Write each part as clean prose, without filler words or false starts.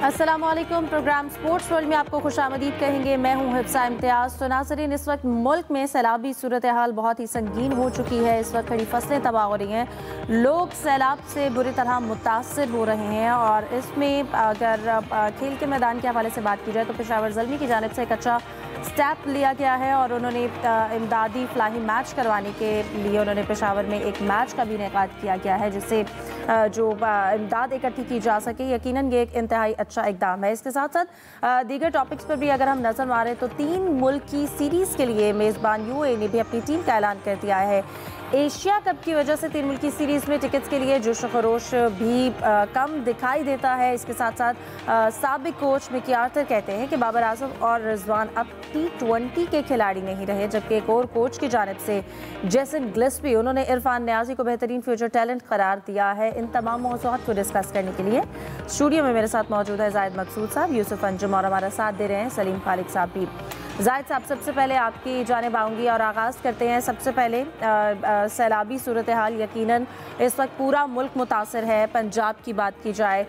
अस्सलामुअलैकुम। Programme sports world में आपको खुशामदीद कहेंगे। मैं हूं हिफ्सा इम्तियाज़। तो नाज़रीन, इस वक्त मुल्क में सैलाबी सूरत हाल बहुत ही संगीन हो चुकी है। इस वक्त खड़ी फसलें तबाह हो रही हैं, लोग सैलाब से बुरी तरह मुतासर हो रहे हैं। और इसमें अगर खेल के मैदान के हवाले से बात की जाए तो पेशावर ज़ल्मी की जानिब से एक अच्छा स्टेप लिया गया है और उन्होंने इमदादी फ्लाही मैच करवाने के लिए उन्होंने पेशावर में एक मैच का भी इनेकाद किया गया है, जिससे जो इमदाद इकट्ठी की जा सके। यकीनन ये एक इंतहाई अच्छा इकदाम है। इसके साथ साथ दीगर टॉपिक्स पर भी अगर हम नजर मारें तो 3 मुल्क की सीरीज़ के लिए मेज़बान यूएई ने भी अपनी टीम का ऐलान कर दिया है। एशिया कप की वजह से 3 मुल्की सीरीज़ में टिकट्स के लिए जोश खरोश भी कम दिखाई देता है। इसके साथ साथ साबिक कोच मिकी आर्थर कहते हैं कि बाबर आजम और रिजवान अब T20 के खिलाड़ी नहीं रहे, जबकि एक और कोच की जानिब से जेसन गिलेस्पी, उन्होंने इरफान न्याजी को बेहतरीन फ्यूचर टैलेंट करार दिया है। इन तमाम मौज़ूआत को डिस्कस करने के लिए स्टूडियो में मेरे साथ मौजूद है जाहिद मकसूद साहब, यूसुफ अंजुम और हमारा साथ दे रहे हैं सलीम खालिक साहब भी। जाहिद साहब, सबसे पहले आपकी जानिब आऊँगी और आगाज़ करते हैं। सबसे पहले सैलाबी सूरत हाल, यकीनन इस वक्त पूरा मुल्क मुतासर है। पंजाब की बात की जाए,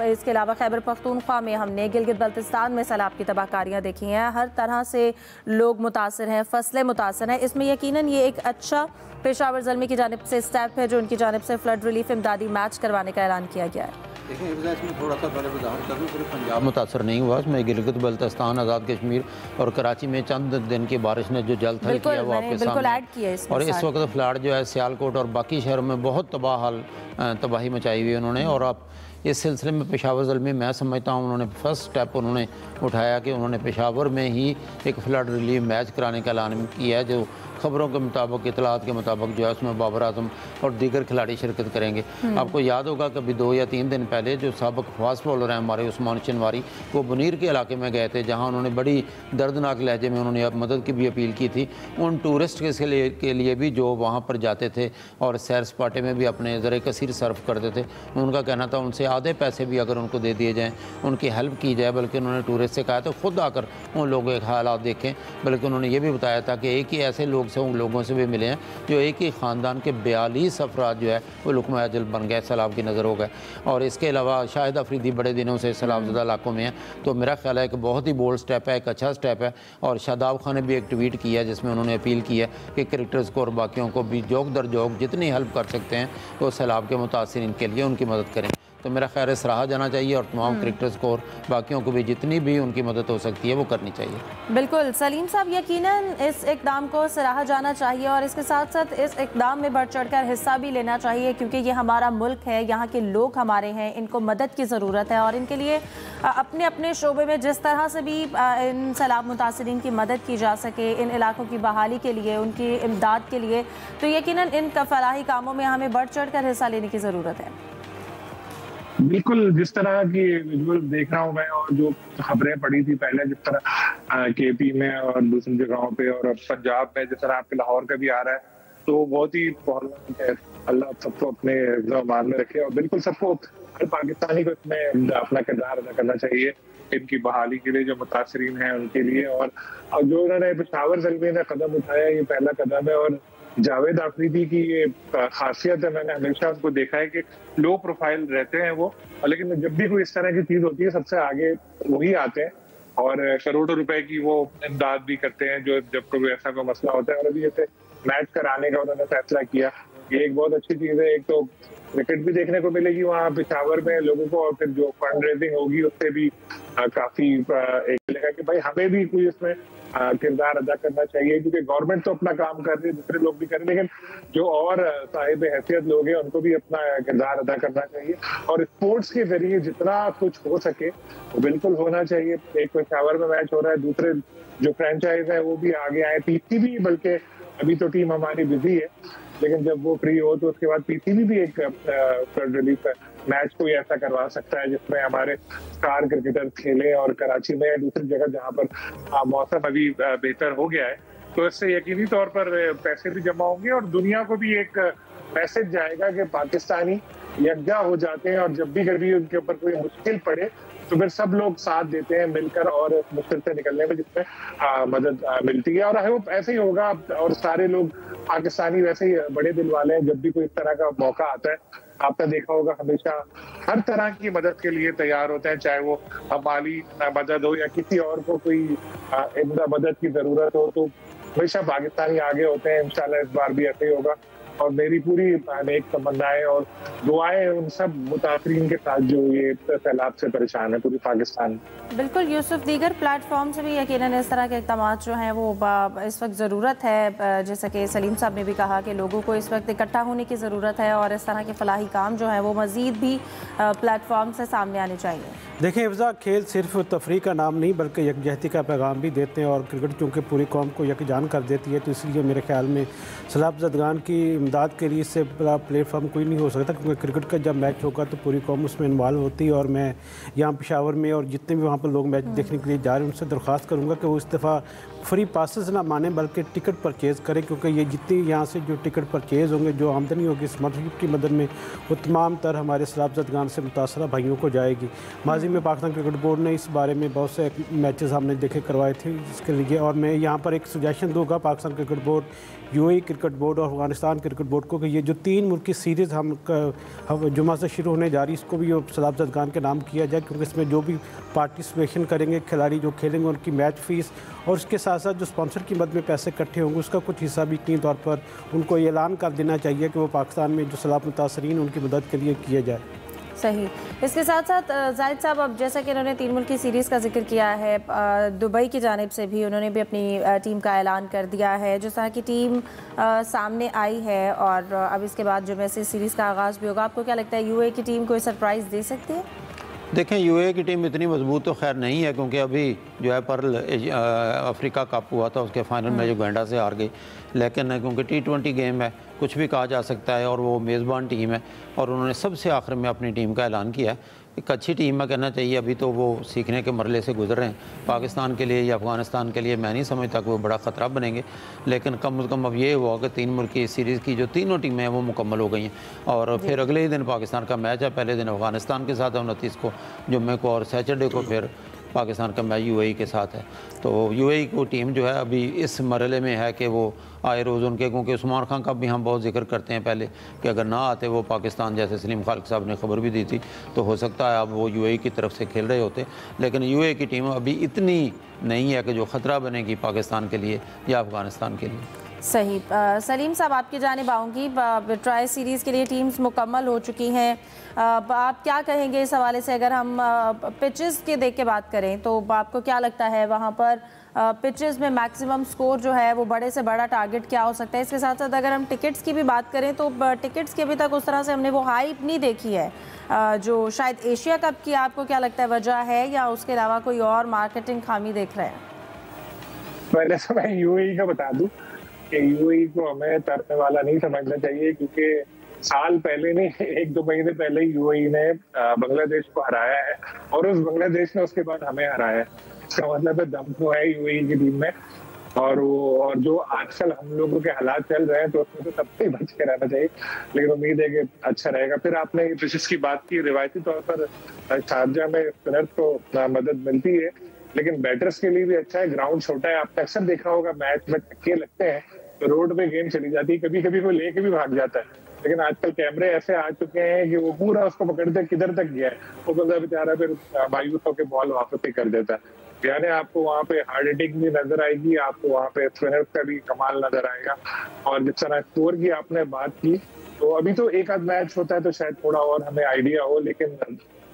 इसके अलावा खैबर पख्तूनख्वा में हमने गिलगित बल्तिस्तान में सैलाब की तबाहकारियाँ देखी हैं। हर तरह से लोग मुतासर हैं, फसलें मुतासर हैं। इसमें यकीनन ये एक अच्छा पेशावर ज़ल्मी की जानिब से स्टेप है जो उनकी जानिब से फ्लड रिलीफ इमदादी मैच करवाने का ऐलान किया गया है। देखिए, इसमें थोड़ा सा पहले वजाहत कर दूँ, सिर्फ पंजाब मुतासर नहीं हुआ, इसमें गिलगित बल्तिस्तान, आज़ाद कश्मीर और कराची में चंद दिन की बारिश ने जो जल थल किया वो आपके सामने। और इस वक्त फ्लड जो है सियालकोट और बाकी शहरों में बहुत तबाही मचाई हुई है उन्होंने। और अब इस सिलसिले में पेशावर ज़ल्मी, मैं समझता हूँ उन्होंने फर्स्ट स्टेप उन्होंने उठाया कि उन्होंने पेशावर में ही एक फ्लड रिलीफ मैच कराने का ऐलान किया है, जो खबरों के मुताबिक, इतलात के मुताबिक जो है उसमें बाबर आजम और दीगर खिलाड़ी शिरकत करेंगे। आपको याद होगा कि अभी 2 या 3 दिन पहले जो साबिक फास्ट बॉलर हैं हमारे उस्मान शनवारी, वो बुनीर के इलाके में गए थे, जहां उन्होंने बड़ी दर्दनाक लहजे में उन्होंने मदद की भी अपील की थी उन टूरिस्ट के लिए भी जो वहाँ पर जाते थे और सैर सपाटे में भी अपने ज़र कसीर सर्फ करते थे। उनका कहना था उनसे आधे पैसे भी अगर उनको दे दिए जाएँ, उनकी हेल्प की जाए। बल्कि उन्होंने टूरिस्ट से कहा तो खुद आकर उन लोगों के हालात देखें। बल्कि उन्होंने ये भी बताया था कि एक ही ऐसे लोग से उन लोगों से भी मिले हैं जो एक ही ख़ानदान के 42 अफराद जो है वो लुकमा अजल बन गए, सैलाब की नज़र हो गए। और इसके अलावा शाहिद अफरीदी बड़े दिनों से सैलाबज़दा इलाकों में है। तो मेरा ख्याल है कि बहुत ही बोल्ड स्टेप है, एक अच्छा स्टेप है। और शादाब खान ने भी एक ट्वीट किया जिसमें उन्होंने अपील की है कि क्रिकेटर्स को और बाकियों को भी जोक दर जोक जितनी हेल्प कर सकते हैं तो सैलाब के मुतासिरीन के लिए उनकी मदद करें। तो मेरा ख्याल है सराहा जाना चाहिए और तमाम क्रिकेटर्स को और बाकियों को भी जितनी भी उनकी मदद हो सकती है वो करनी चाहिए। बिल्कुल सलीम साहब, यकीनन इस इकदाम को सराहा जाना चाहिए और इसके साथ साथ इस इकदाम में बढ़ चढ़ कर हिस्सा भी लेना चाहिए, क्योंकि ये हमारा मुल्क है, यहाँ के लोग हमारे हैं, इनको मदद की ज़रूरत है। और इनके लिए अपने अपने शोबे में जिस तरह से भी इन सैलाब मुतासरीन की मदद की जा सके, इन इलाकों की बहाली के लिए, उनकी इमदाद के लिए, तो यकीनन इन फलाही कामों में हमें बढ़ चढ़ कर हिस्सा लेने की ज़रूरत है। बिल्कुल, जिस तरह की विजुअल देख रहा हूँ मैं और जो खबरें पड़ी थी पहले, जिस तरह केपी में और दूसरी जगहों पे और अब पंजाब में जिस तरह आपके लाहौर का भी आ रहा है, तो बहुत ही है। अल्लाह सबको अपने मान में रखे और बिल्कुल सबको, हर पाकिस्तानी को इसमें अपना किरदार अदा करना चाहिए इनकी बहाली के लिए, जो मुतासरीन हैं उनके लिए। और जो उन्होंने पेशावर ज़ल्मी ने कदम उठाया, ये पहला कदम है। और जावेद आफरीदी की ये खासियत है, मैंने हमेशा उनको देखा है कि लो प्रोफाइल रहते हैं वो, लेकिन जब भी कोई इस तरह की चीज होती है सबसे आगे वही आते हैं और करोड़ों रुपए की वो इमदाद भी करते हैं जो जब कोई ऐसा कोई मसला होता है। और अभी जैसे मैच कराने का उन्होंने फैसला किया, ये एक बहुत अच्छी चीज है। एक तो क्रिकेट भी देखने को मिलेगी वहाँ पेशावर में लोगों को, और फिर जो फंड रेजिंग होगी उससे भी काफी एक लगेगा कि भाई हमें भी कोई इसमें किरदार अदा करना चाहिए, क्योंकि गवर्नमेंट तो अपना काम कर रही है, दूसरे लोग भी कर रहे हैं, लेकिन जो और साहिब हैसियत लोग हैं उनको भी अपना किरदार अदा करना चाहिए। और स्पोर्ट्स के जरिए जितना कुछ हो सके वो बिल्कुल होना चाहिए। एक पेशावर में मैच हो रहा है, दूसरे जो फ्रेंचाइज है वो भी आगे आए, पीसीबी, बल्कि अभी तो टीम हमारी बिजी है, लेकिन जब वो फ्री हो तो उसके बाद पीसीबी भी एक रिलीफ मैच कोई ऐसा करवा सकता है जिसमें हमारे स्टार क्रिकेटर खेले। और कराची में दूसरी जगह जहां पर मौसम अभी बेहतर हो गया है, तो इससे यकीनी तौर पर पैसे भी जमा होंगे और दुनिया को भी एक मैसेज जाएगा कि पाकिस्तानी यकजा हो जाते हैं और जब भी कभी उनके ऊपर कोई मुश्किल पड़े तो फिर सब लोग साथ देते हैं मिलकर और मुश्किल से निकलने में, जिसमें मदद मिलती है। और आई होप ऐसे ही होगा। और सारे लोग पाकिस्तानी वैसे ही बड़े दिल वाले हैं, जब भी कोई इस तरह का मौका आता है, आपने देखा होगा हमेशा हर तरह की मदद के लिए तैयार होते हैं, चाहे वो माली मदद हो या किसी और को कोई मदद की जरूरत हो, तो हमेशा पाकिस्तानी आगे होते हैं। इंशाल्लाह इस बार भी ऐसे ही होगा और मेरी पूरी नेक तमन्नाएं और दुआएं उन सब मुतासरीन के साथ जो ये सैलाब से परेशान है पूरी पाकिस्तान। बिल्कुल यूसुफ, दीगर प्लेटफॉर्म से भी यकीनन इस तरह के इक़दाम जो हैं वो इस वक्त ज़रूरत है, जैसा कि सलीम साहब ने भी कहा कि लोगों को इस वक्त इकट्ठा होने की ज़रूरत है और इस तरह के फलाही काम जो है वो मज़ीद भी प्लेटफॉर्म से सामने आने चाहिए। देखें हिफ्ज़ा, खेल सिर्फ तफरीह का नाम नहीं बल्कि यकजहती का पैगाम भी देते हैं और क्रिकेट चूँकि पूरी कौम को यकजान कर देती है, तो इसलिए मेरे ख्याल में सैलाब ज़दगान की इमदाद के लिए इससे बड़ा प्लेटफॉर्म कोई नहीं हो सकता, क्योंकि क्रिकेट का जब मैच होगा तो पूरी कौम उसमें इन्वॉल्व होती है। और मैं यहाँ पेशावर में और जितने भी वहाँ पर लोग मैच देखने के लिए जा रहे हैं उनसे दरख्वास्त करूँगा कि वो इस दफ़ा फ्री पासेस ना माने बल्कि टिकट परचेज़ करें, क्योंकि ये जितनी यहाँ से जो टिकट परचेज़ होंगे, जो आमदनी होगी स्पॉन्सरशिप की मदद में, वो तमाम तर हमारे सैलाब ज़दगान से मुतासरा भाइयों को जाएगी। माजी में पाकिस्तान क्रिकेट बोर्ड ने इस बारे में बहुत से मैचेस हमने देखे करवाए थे इसके लिए, और मैं यहाँ पर एक सजेशन दूँगा Pakistan cricket board, UAE cricket board और अफगानिस्तान क्रिकेट बोर्ड को कि ये जो 3 मुल्की सीरीज़ हम जुमा से शुरू होने जा रही है, इसको भी सैलाब ज़दगान के नाम किया जाए, क्योंकि इसमें जो भी पार्टिसिपेशन करेंगे खिलाड़ी जो खेलेंगे उनकी मैच फ़ीस और उसके साथ साथ जो स्पॉन्सर की मदद में पैसे इकट्ठे होंगे उसका कुछ हिस्सा भी यकीनी तौर पर उनको ये ऐलान कर देना चाहिए कि वो पाकिस्तान में जो सैलाब मुतासरीन उनकी मदद के लिए किया जाए। सही। इसके साथ साथ जाहिद साहब, अब जैसा कि उन्होंने 3 मुल्की सीरीज़ का जिक्र किया है, दुबई की जानिब से भी उन्होंने भी अपनी टीम का ऐलान कर दिया है। जिस तरह की टीम सामने आई है और अब इसके बाद जो मैसेज सीरीज़ का आगाज़ भी होगा, आपको क्या लगता है यूएई की टीम कोई सरप्राइज़ दे सकती है? देखें, यूएई की टीम इतनी मजबूत तो खैर नहीं है, क्योंकि अभी जो है पर्ल अफ्रीका कप हुआ था उसके फाइनल में युगांडा से हार गई, लेकिन क्योंकि T20 गेम है कुछ भी कहा जा सकता है और वो मेज़बान टीम है और उन्होंने सबसे आखिर में अपनी टीम का ऐलान किया है। एक अच्छी टीम है कहना चाहिए, अभी तो वो सीखने के मरहले से गुजर रहे हैं। पाकिस्तान के लिए या अफगानिस्तान के लिए मैं नहीं समझता कि वो बड़ा ख़तरा बनेंगे, लेकिन कम से कम अब ये हुआ कि 3 मुल्की सीरीज़ की जो तीनों टीमें हैं वो मुकम्मल हो गई हैं और फिर अगले ही दिन पाकिस्तान का मैच है। पहले दिन अफगानिस्तान के साथ है 29 को जुम्मे को और सैटरडे को फिर पाकिस्तान का मैच यूएई के साथ है। तो यूएई को टीम जो है अभी इस मरहले में है कि वो आए रोज़ उनके, क्योंकि उस्मान खान का भी हम बहुत जिक्र करते हैं पहले कि अगर ना आते वो पाकिस्तान, जैसे सलीम खालिक साहब ने खबर भी दी थी, तो हो सकता है अब वो यूएई की तरफ से खेल रहे होते, लेकिन यूएई की टीम अभी इतनी नहीं है कि जो ख़तरा बनेगी पाकिस्तान के लिए या अफगानिस्तान के लिए। सही। सलीम साहब, आपकी जानिब आऊँगी। ट्राई सीरीज़ के लिए टीम्स मुकम्मल हो चुकी हैं, आप क्या कहेंगे इस हवाले से? अगर हम पिचेस के देख के बात करें तो आपको क्या लगता है वहाँ पर पिचेस में मैक्सिमम स्कोर जो है वो बड़े से बड़ा टारगेट क्या हो सकता है? इसके साथ साथ अगर हम टिकट्स की भी बात करें तो टिकट्स की अभी तक उस तरह से हमने वो हाइप नहीं देखी है जो शायद एशिया कप की। आपको क्या लगता है वजह है या उसके अलावा कोई और मार्केटिंग खामी देख रहे हैं? पहले से मैं यूएई का बता दूं कि यूएई को हमें तरने वाला नहीं समझना चाहिए, क्योंकि साल पहले नहीं 1-2 महीने पहले ही यूएई ने बांग्लादेश को हराया है और उस बांग्लादेश ने उसके बाद हमें हराया है। इसका मतलब है दम तो है यूएई की टीम में। और जो आजकल हम लोगों के हालात चल रहे हैं तो उसमें तो सबसे ही बच के रहना चाहिए, लेकिन उम्मीद है कि अच्छा रहेगा। फिर आपने पिचेस की बात की, रिवायती तौर पर शारजा में स्पिनर को मदद मिलती है, लेकिन बैटर्स के लिए भी अच्छा है। ग्राउंड छोटा है, आपने अक्सर देखा होगा मैच में धक्के लगते हैं तो रोड पे गेम चली जाती है, कभी कभी वो लेके भी भाग जाता है, लेकिन आजकल कैमरे ऐसे आ चुके हैं कि वो पूरा उसको पकड़ते किधर तक गया है, वो बंदा बेचारा फिर मायूस होकर बॉल वापस ही कर देता है। यानी आपको वहाँ पे हार्ड हिटिंग भी नजर आएगी, आपको वहाँ पे स्पिनर का भी कमाल नजर आएगा। और जिस तरह स्कोर की आपने बात की, तो अभी तो एक आध मैच होता है तो शायद थोड़ा और हमें आइडिया हो, लेकिन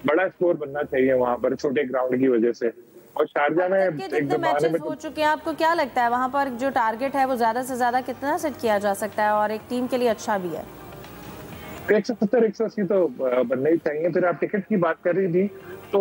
बड़ा स्कोर बनना चाहिए वहाँ पर छोटे ग्राउंड की वजह से। और शारजा में एक मैचेस हो चुके हैं, आपको क्या लगता है वहाँ पर जो टारगेट है वो ज्यादा से ज्यादा कितना सेट किया जा सकता है और एक टीम के लिए अच्छा भी है? 170-180 तो बनने ही चाहिए। फिर आप टिकट की बात कर रही थी, तो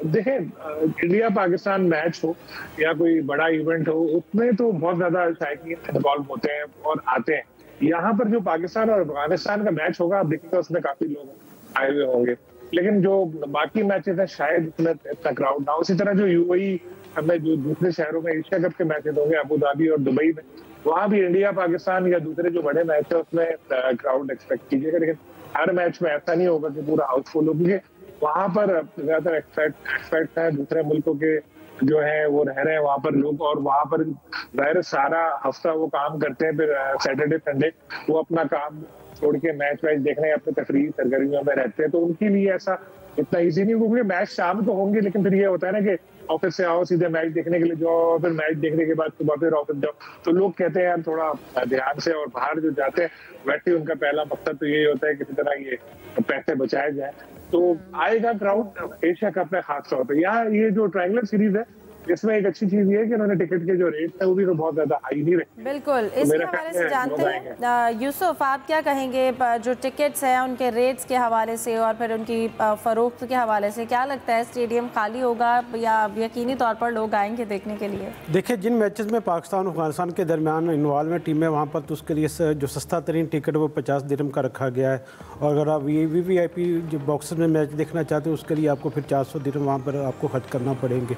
देखें इंडिया पाकिस्तान मैच हो या कोई बड़ा इवेंट हो, उसमें तो बहुत ज्यादा शायकीन इन्वॉल्व होते हैं और आते हैं। यहाँ पर जो पाकिस्तान और अफगानिस्तान का मैच होगा, आप देखेंगे उसमें काफी लोग आए हुए होंगे, लेकिन जो बाकी मैचेस हैं शायद उसमें इतना क्राउड ना हो। उसी तरह जो यूएई हमें जो दूसरे शहरों में एशिया कप के मैचेस होंगे, अबू धाबी और दुबई में, वहाँ भी इंडिया पाकिस्तान या दूसरे जो बड़े मैच है उसमें क्राउड एक्सपेक्ट कीजिएगा, लेकिन हर मैच में ऐसा नहीं होगा कि पूरा हाउसफुल हो, क्योंकि वहाँ पर ज्यादातर एक्सपर्ट है दूसरे मुल्कों के जो है वो रह रहे हैं वहाँ पर लोग, और वहाँ पर जाहिर सारा हफ्ता वो काम करते हैं, फिर सैटरडे संडे वो अपना काम छोड़ के मैच वैच देखने अपने तफरीही सरगर्मियों में रहते हैं। तो उनके लिए ऐसा इतना इजी नहीं, क्योंकि मैच शाम को होंगे, लेकिन फिर ये होता है ना कि ऑफिस से आओ सीधे मैच देखने के लिए जाओ, फिर मैच देखने के बाद सुबह फिर ऑफिस जाओ। तो लोग कहते हैं यार थोड़ा ध्यान से, और बाहर जो जाते हैं वैसे उनका पहला मकसद तो यही होता है किसी तरह ये पैसे बचाए जाए। तो आएगा क्राउड एशिया कप में खास तौर पर। यहाँ ये जो ट्रायंगुलर सीरीज है इसमें एक अच्छी चीज ये है कि उन्होंने टिकट के जो रेट है वो भी तो बहुत ज्यादा हाई नहीं रहे। बिल्कुल, इसके हवाले से जानते हैं यूसुफ, आप क्या कहेंगे जो टिकट्स हैं उनके रेट्स के हवाले से और फिर उनकी फरोख्त के हवाले से, क्या लगता है स्टेडियम खाली होगा या यकीनी तौर पर लोग आएंगे देखने के लिए? देखिए, जिन मैचेस में पाकिस्तान और अफगानिस्तान के दरमियान इन्वॉल्वमेंट टीम है वहाँ पर तो उसके लिए जो सस्ता तरीन टिकट वो 50 दिरहम का रखा गया है, और अगर आप VVIP जो बॉक्सेस में मैच देखना चाहते हैं उसके लिए आपको फिर 400 दिरहम वहाँ पर आपको खर्च करना पड़ेंगे।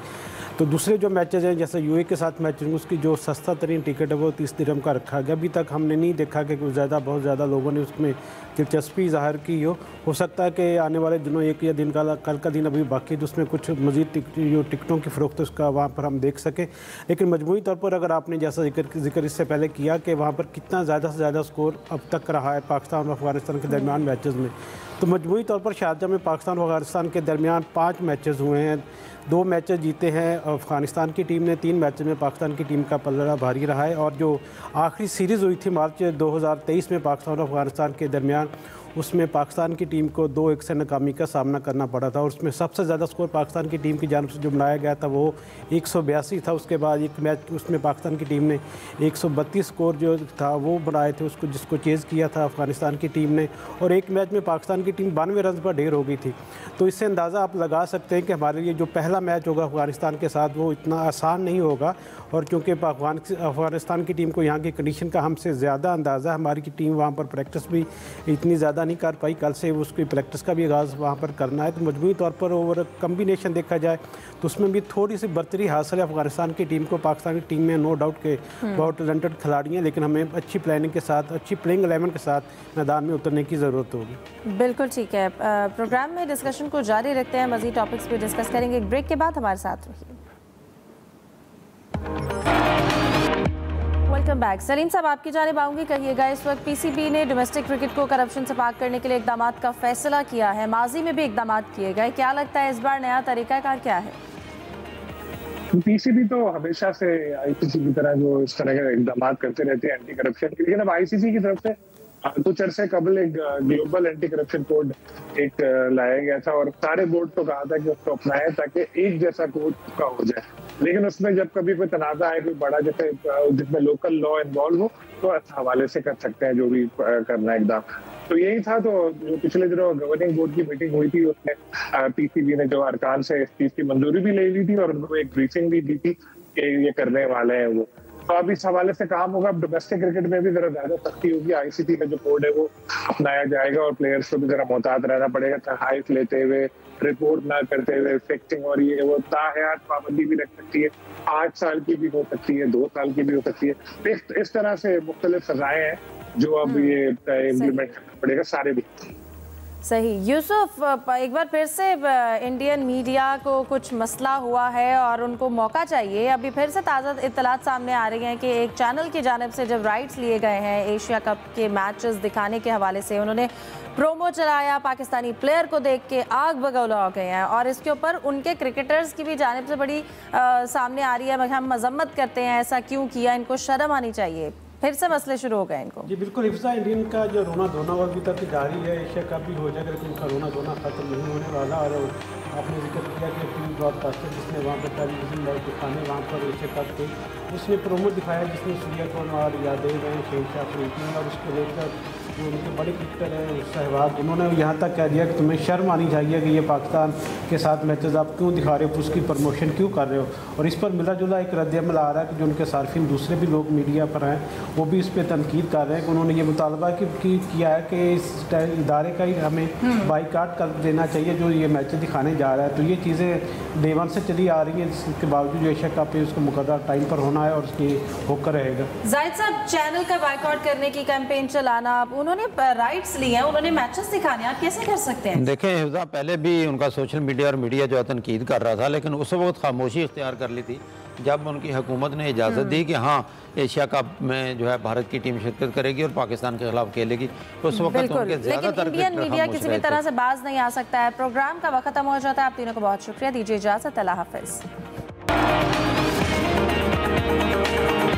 तो दूसरे जो मैचेस हैं जैसे UAE के साथ मैच होंगे उसकी जो सस्ता तरीन टिकट है वो 30 दिरहम का रखा गया। अभी तक हमने नहीं देखा कि कुछ बहुत ज़्यादा लोगों ने उसमें दिलचस्पी ज़ाहिर की हो सकता है कि आने वाले दिनों एक या दिन का कल का दिन अभी बाकी तो उसमें कुछ मज़ीद जो टिकटों की फ़रोख्त उसका वहाँ पर हम देख सकें। लेकिन मजमूई तौर पर अगर आपने जैसा जिक्र इससे पहले किया कि वहाँ पर कितना ज़्यादा से ज़्यादा स्कोर अब तक रहा है पाकिस्तान और अफगानिस्तान के दरमियान मैचेस में, तो मजमूई तौर पर शारजाह में पाकिस्तान और अफगानिस्तान के दरमियान 5 मैचेस हुए हैं। 2 मैचेस जीते हैं अफगानिस्तान की टीम ने, 3 मैचेस में पाकिस्तान की टीम का पलड़ा भारी रहा है। और जो आखिरी सीरीज़ हुई थी मार्च 2023 में पाकिस्तान और अफगानिस्तान के दरमियान, उसमें पाकिस्तान की टीम को 2-1 से नाकामी का सामना करना पड़ा था, और उसमें सबसे ज़्यादा स्कोर पाकिस्तान की टीम की जानिब से जो बनाया गया था वो 182 था। उसके बाद एक मैच उसमें पाकिस्तान की टीम ने 132 स्कोर जो था वो बनाए थे उसको, जिसको चेज़ किया था अफगानिस्तान की टीम ने, और एक मैच में पाकिस्तान की टीम 92 रन पर ढेर हो गई थी। तो इससे अंदाज़ा आप लगा सकते हैं कि हमारे लिए जो पहला मैच होगा अफगानिस्तान के साथ वो इतना आसान नहीं होगा, और क्योंकि अफगानिस्तान की टीम को यहाँ की कंडीशन का हमसे ज़्यादा अंदाज़ा, हमारी की टीम वहाँ पर प्रैक्टिस भी इतनी ज़्यादा नहीं कर पाई, कल से उसकी प्रैक्टिस का भी आगाज़ वहाँ पर करना है। तो मजमूई तौर पर ओवर कम्बिनेशन देखा जाए तो उसमें भी थोड़ी सी बर्तरी हासिल है अफगानिस्तान की टीम को। पाकिस्तान की टीम में नो डाउट के बहुत टैलेंटेड खिलाड़ी हैं, लेकिन हमें अच्छी प्लानिंग के साथ, अच्छी प्लेइंग 11 के साथ मैदान में उतरने की ज़रूरत होगी। बिल्कुल ठीक है, प्रोग्राम में डिस्कशन को जारी रखते हैं, मज़ीद टॉपिक्स पे डिस्कस करेंगे। एक ब्रेक के बाद हमारे साथ रहिए। Welcome back. सलीम साहब, आपकी जानिब आऊँगी, कहिएगा इस वक्त PCB ने डोमेस्टिक क्रिकेट को करप्शन से पाक करने के लिए इक़दाम का फैसला किया है, माजी में भी इक़दाम किए गए, क्या लगता है इस बार नया तरीक़ाकार क्या है? PCB तो हमेशा से ICC की तरह जो इस तरह के इक़दाम करते रहते हैं एंटी करप्शन के, लेकिन अब ICC की तरफ से कुछ अरसे कबल एक ग्लोबल एंटी करप्शन कोड एक लाया गया था, और सारे बोर्ड को कहा था कि उसको अपनाएं ताकि एक जैसा कोड का हो जाए। लेकिन उसमें जब कभी कोई तनाज़ा है, कोई बड़ा जैसे जिसमें लोकल लॉ इन्वॉल्व हो, तो हवाले से कर सकते हैं जो भी करना है एकदम। तो यही था। तो जो पिछले दिनों गवर्निंग बोर्ड की मीटिंग हुई थी उसमें PCB ने जो अरकान से इस चीज की मंजूरी भी ले ली थी और उनको एक ब्रीफिंग भी दी थी कि ये करने वाले हैं वो। तो अब इस हवाले से काम होगा। डोमेस्टिक क्रिकेट में भी जरा ज्यादा सख्ती होगी, ICC का जो कोड है वो अपनाया जाएगा और प्लेयर्स को भी जरा मोहतात रहना पड़ेगा, तनख्वाह लेते हुए, रिपोर्ट ना करते हुए, फिक्सिंग और ये वो ताहयात पाबंदी भी रख सकती है, 8 साल की भी हो सकती है, 2 साल की भी हो सकती है। इस तरह से मुख्तलिफ सजाएं हैं जो अब ये इम्प्लीमेंट करना पड़ेगा सारे भी। सही। यूसुफ, एक बार फिर से इंडियन मीडिया को कुछ मसला हुआ है और उनको मौका चाहिए। अभी फिर से ताज़ा इत्तलात सामने आ रही हैं कि एक चैनल की जानिब से जब राइट्स लिए गए हैं एशिया कप के मैचेस दिखाने के हवाले से, उन्होंने प्रोमो चलाया, पाकिस्तानी प्लेयर को देख के आग बगौला हो गए हैं और इसके ऊपर उनके क्रिकेटर्स की भी जानिब से बड़ी सामने आ रही है, हम मजम्मत करते हैं, ऐसा क्यों किया, इनको शर्म आनी चाहिए। फिर से मसले शुरू हो गए इनको। जी बिल्कुल, हिफ्ज़ा इंडियन का जो रोना धोना वो अभी तक जारी है, एशिया कप भी हो जाएगा लेकिन उनका रोना धोना खत्म नहीं होने वाला। और आपने जिक्र किया कि टीवी ब्रॉडकास्टर जिसने वहाँ पर टेलीविजन लाइव दिखाने वहाँ पर एशिया कप के उसने प्रोमो दिखाया जिसमें सूर्या कुमार यादव हैं, शेरशाह अफरीदी, और उसको लेकर जो उनके बड़े क्रिकेटर हैं सहवाग, उन्होंने यहाँ तक कह दिया कि तुम्हें शर्म आनी चाहिए कि ये पाकिस्तान के साथ मैचेस आप क्यों दिखा रहे हो, उसकी प्रमोशन क्यों कर रहे हो। और इस पर मिला जुला एक रद्दअमल आ रहा है कि जो उनके सार्फिन दूसरे भी लोग मीडिया पर हैं वो भी इस पर तनकीद कर रहे हैं कि उन्होंने ये मुतालबा किया है कि इस इदारे का ही हमें बाइकाट कर देना चाहिए जो ये मैच दिखाने जा रहा है। तो ये चीज़ें डे वन से चली आ रही हैं, इसके बावजूद जो एशिया कप है उसको मुकर्रर टाइम पर होना है और उसकी होकर रहेगा। जाहिद साहब, चैनल का बाइकआउट करने की कैंपेन चलाना, उन्होंने राइट्स लिए हैं, उन्होंने मैचेस दिखाने, आप कैसे कर सकते हैं? देखें हिफ्जा, पहले भी उनका सोशल मीडिया और मीडिया जो है तनकीद कर रहा था, लेकिन उस वक्त खामोशी इख्तियार कर ली थी जब उनकी हुकूमत ने इजाज़त दी कि हाँ एशिया कप में जो है भारत की टीम शिरकत करेगी और पाकिस्तान के खिलाफ खेलेगी। उस वक्त उनके ज़्यादातर इंडियन मीडिया किसी भी तरह से बाज नहीं आ सकता है। प्रोग्राम का वक्त खत्म हो जाता है। आप तीनों को बहुत शुक्रिया, दीजिए इजाज़त, अल्लाह हाफिज़।